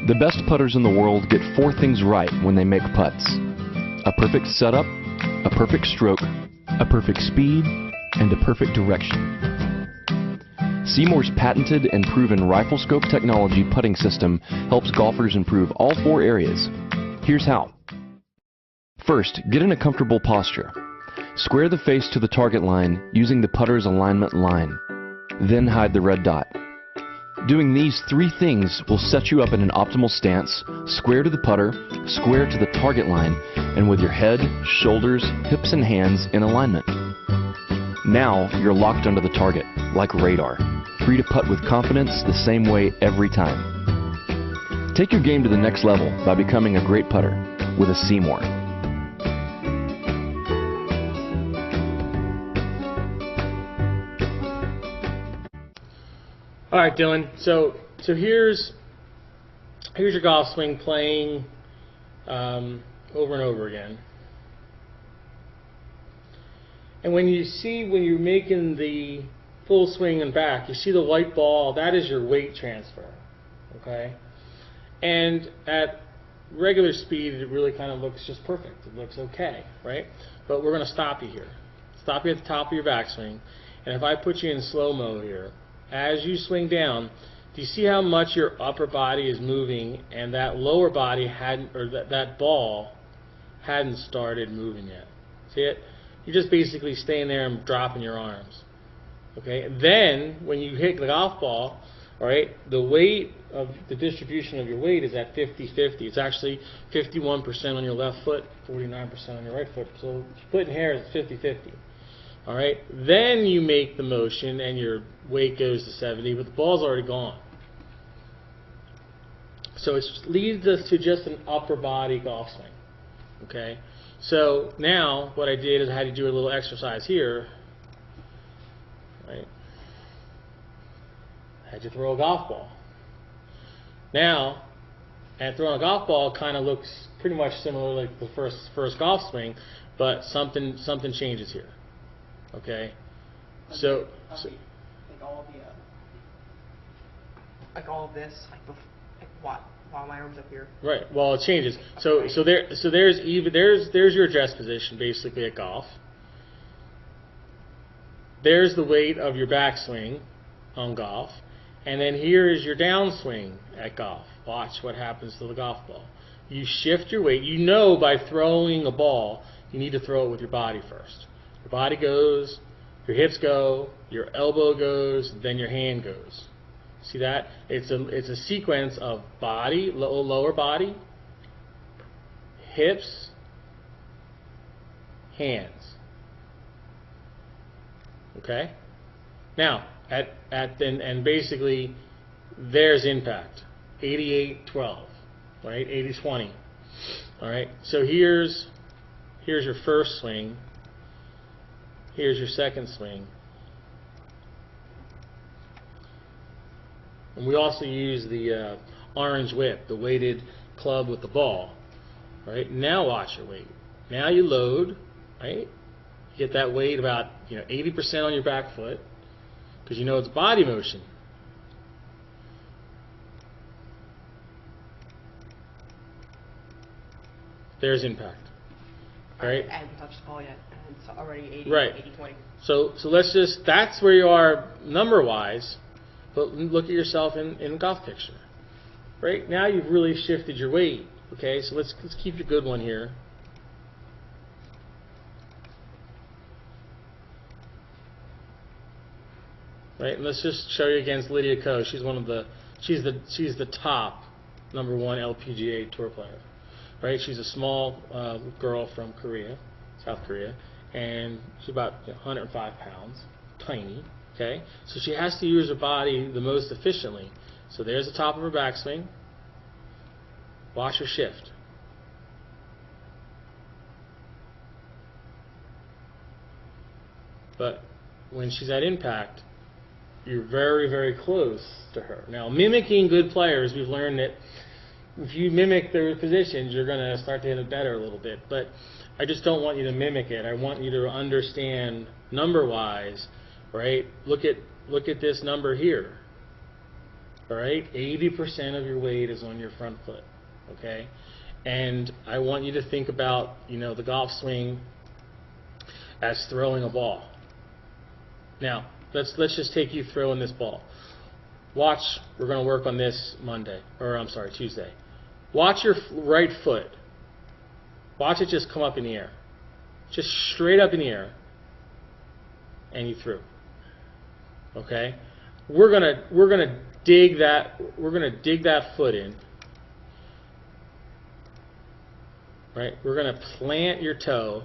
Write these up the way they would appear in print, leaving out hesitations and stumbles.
The best putters in the world get 4 things right when they make putts: a perfect setup, a perfect stroke, a perfect speed, and a perfect direction. Seymour's patented and proven rifle scope technology putting system helps golfers improve all 4 areas. Here's how. First, get in a comfortable posture. Square the face to the target line using the putter's alignment line. Then hide the red dot. Doing these 3 things will set you up in an optimal stance, square to the putter, square to the target line, and with your head, shoulders, hips, and hands in alignment. Now you're locked onto the target, like radar, free to putt with confidence the same way every time. Take your game to the next level by becoming a great putter with a Seymour. All right, Dylan. So here's your golf swing playing over and over again. And when you're making the full swing and back, you see the white ball. That is your weight transfer. Okay. And at regular speed, it really kind of looks just perfect. It looks okay, right? But we're going to stop you here. Stop you at the top of your backswing. And if I put you in slow-mo here, as you swing down, do you see how much your upper body is moving and that lower body hadn't, or that ball hadn't started moving yet? See it? You're just basically staying there and dropping your arms. Okay? Then, when you hit the golf ball, all right, the weight of the distribution of your weight is at 50-50. It's actually 51% on your left foot, 49% on your right foot. So splitting hairs is 50-50. All right, then you make the motion and your weight goes to 70, but the ball's already gone. So it leads us to just an upper body golf swing. Okay, so now what I did is I had to do a little exercise here. Right, I had to throw a golf ball. Now, and throwing a golf ball kind of looks pretty much similar like the first golf swing, but something changes here. Okay, so like all of this, while my arms up here. Right. Well, it changes. So there's your address position basically at golf. There's the weight of your backswing on golf, and then here is your downswing at golf. Watch what happens to the golf ball. You shift your weight. You know by throwing a ball, you need to throw it with your body first. Your body goes, your hips go, your elbow goes, then your hand goes. See that? It's a sequence of body, lower body, hips, hands. Okay? Now, and basically there's impact. 88-12, right? 80-20. All right? So here's your first swing. Here's your second swing. And we also use the orange whip, the weighted club with the ball. Right? Now watch your weight. Now you load, right? You get that weight about 80% on your back foot because you know it's body motion. There's impact. Right? I haven't touched the ball yet. It's already 80, right. 80-20. So let's just, that's where you are number-wise, but look at yourself in the golf picture. Right? Now you've really shifted your weight. Okay, so let's keep a good one here. Right, and let's just show you against Lydia Ko. She's she's the top #1 LPGA tour player. Right, she's a small girl from Korea, South Korea, and she's about 105 pounds, tiny. Okay, so she has to use her body the most efficiently. So there's the top of her backswing. Watch her shift. But when she's at impact, you're very, very close to her. Now, mimicking good players, we've learned that if you mimic their positions, you're going to start to hit it better a little bit. But I just don't want you to mimic it. I want you to understand number-wise, right? Look at this number here, All right, 80% of your weight is on your front foot. Okay, and I want you to think about, you know, the golf swing as throwing a ball. Now, let's just take you throwing this ball. Watch, we're going to work on this Tuesday. Watch your right foot. Watch it just come up in the air. Just straight up in the air. And you threw. Okay? We're going to dig that foot in. Right? We're going to plant your toe.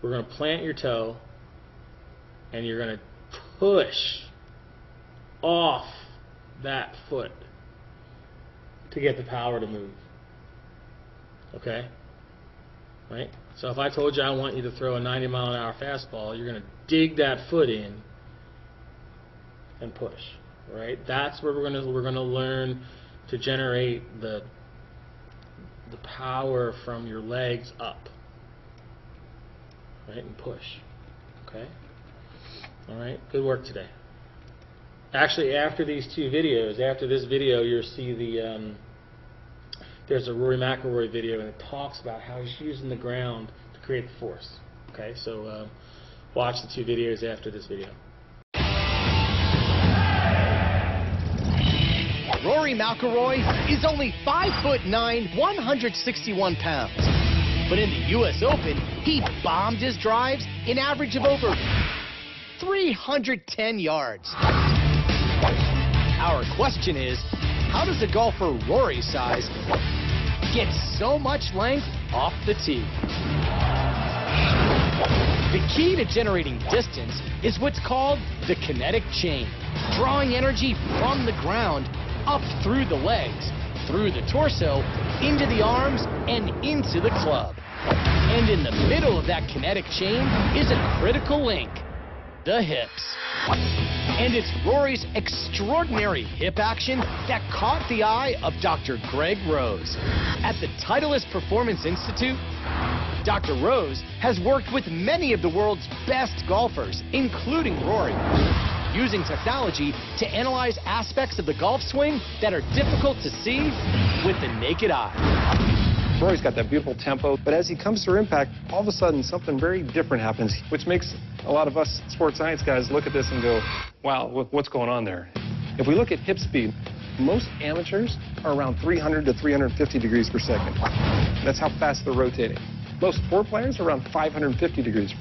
We're going to plant your toe, and you're going to push off that foot to get the power to move. Okay? Right? So if I told you I want you to throw a 90-mile-an-hour fastball, you're going to dig that foot in and push. Right? That's where we're going to learn to generate the power from your legs up. Right, and push. Okay? Alright, good work today. Actually, after these two videos, after this video, you'll see there's a Rory McIlroy video, and it talks about how he's using the ground to create the force. Okay, so watch the two videos after this video. Rory McIlroy is only 5'9", 161 pounds. But in the U.S. Open, he bombed his drives an average of over 310 yards. Our question is, how does a golfer Rory's size get so much length off the tee? The key to generating distance is what's called the kinetic chain, drawing energy from the ground up through the legs, through the torso, into the arms, and into the club. And in the middle of that kinetic chain is a critical link, the hips. And it's Rory's extraordinary hip action that caught the eye of Dr. Greg Rose. At the Titleist Performance Institute, Dr. Rose has worked with many of the world's best golfers, including Rory, using technology to analyze aspects of the golf swing that are difficult to see with the naked eye. Rory's got that beautiful tempo, but as he comes through impact, all of a sudden something very different happens, which makes a lot of us sports science guys look at this and go, wow, what's going on there? If we look at hip speed, most amateurs are around 300 to 350 degrees per second. That's how fast they're rotating. Most tour players are around 550 degrees.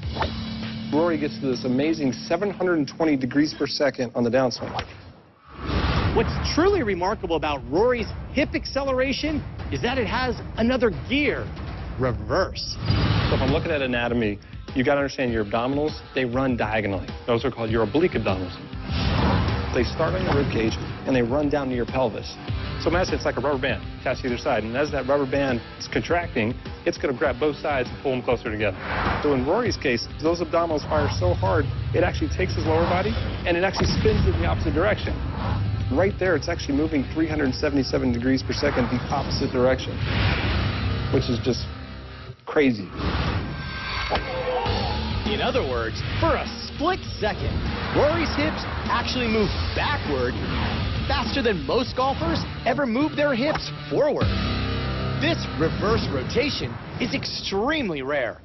Rory gets to this amazing 720 degrees per second on the downswing. What's truly remarkable about Rory's hip acceleration is that it has another gear, reverse. So if I'm looking at anatomy, you got to understand your abdominals, they run diagonally. Those are called your oblique abdominals. They start on your rib cage and they run down to your pelvis. So imagine it's like a rubber band attached to either side, and as that rubber band is contracting, it's going to grab both sides and pull them closer together. So in Rory's case, those abdominals fire so hard, it actually takes his lower body and it actually spins in the opposite direction. Right there, it's actually moving 377 degrees per second the opposite direction, which is just crazy. In other words, for a split second, Rory's hips actually move backward faster than most golfers ever move their hips forward. This reverse rotation is extremely rare.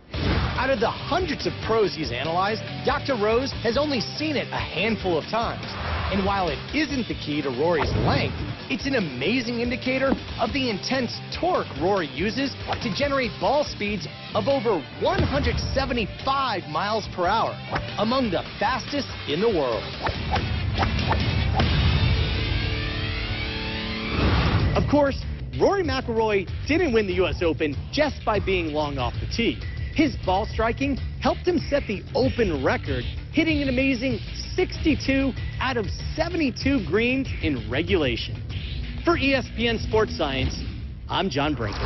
Out of the hundreds of pros he's analyzed, Dr. Rose has only seen it a handful of times. And while it isn't the key to Rory's length, it's an amazing indicator of the intense torque Rory uses to generate ball speeds of over 175 miles per hour, among the fastest in the world. Of course, Rory McIlroy didn't win the U.S. Open just by being long off the tee. His ball striking helped him set the Open record, hitting an amazing 62 out of 72 greens in regulation. For ESPN Sports Science, I'm John Brinkus.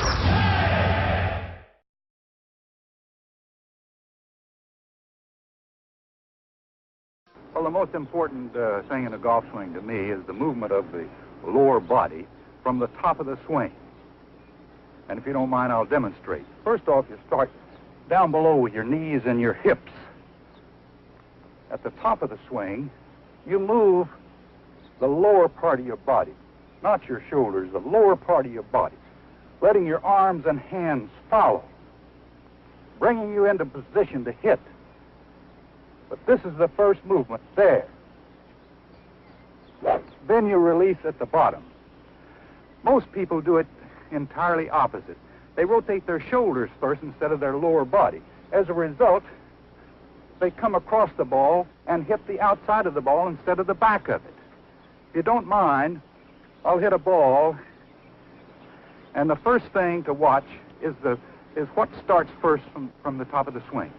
Well, the most important thing in a golf swing to me is the movement of the lower body from the top of the swing. And if you don't mind, I'll demonstrate. First off, you start down below with your knees and your hips. At the top of the swing, you move the lower part of your body, not your shoulders, the lower part of your body, letting your arms and hands follow, bringing you into position to hit. But this is the first movement, there. Then you release at the bottom. Most people do it entirely opposite. They rotate their shoulders first instead of their lower body. As a result, they come across the ball and hit the outside of the ball instead of the back of it. If you don't mind, I'll hit a ball, and the first thing to watch is what starts first from the top of the swing.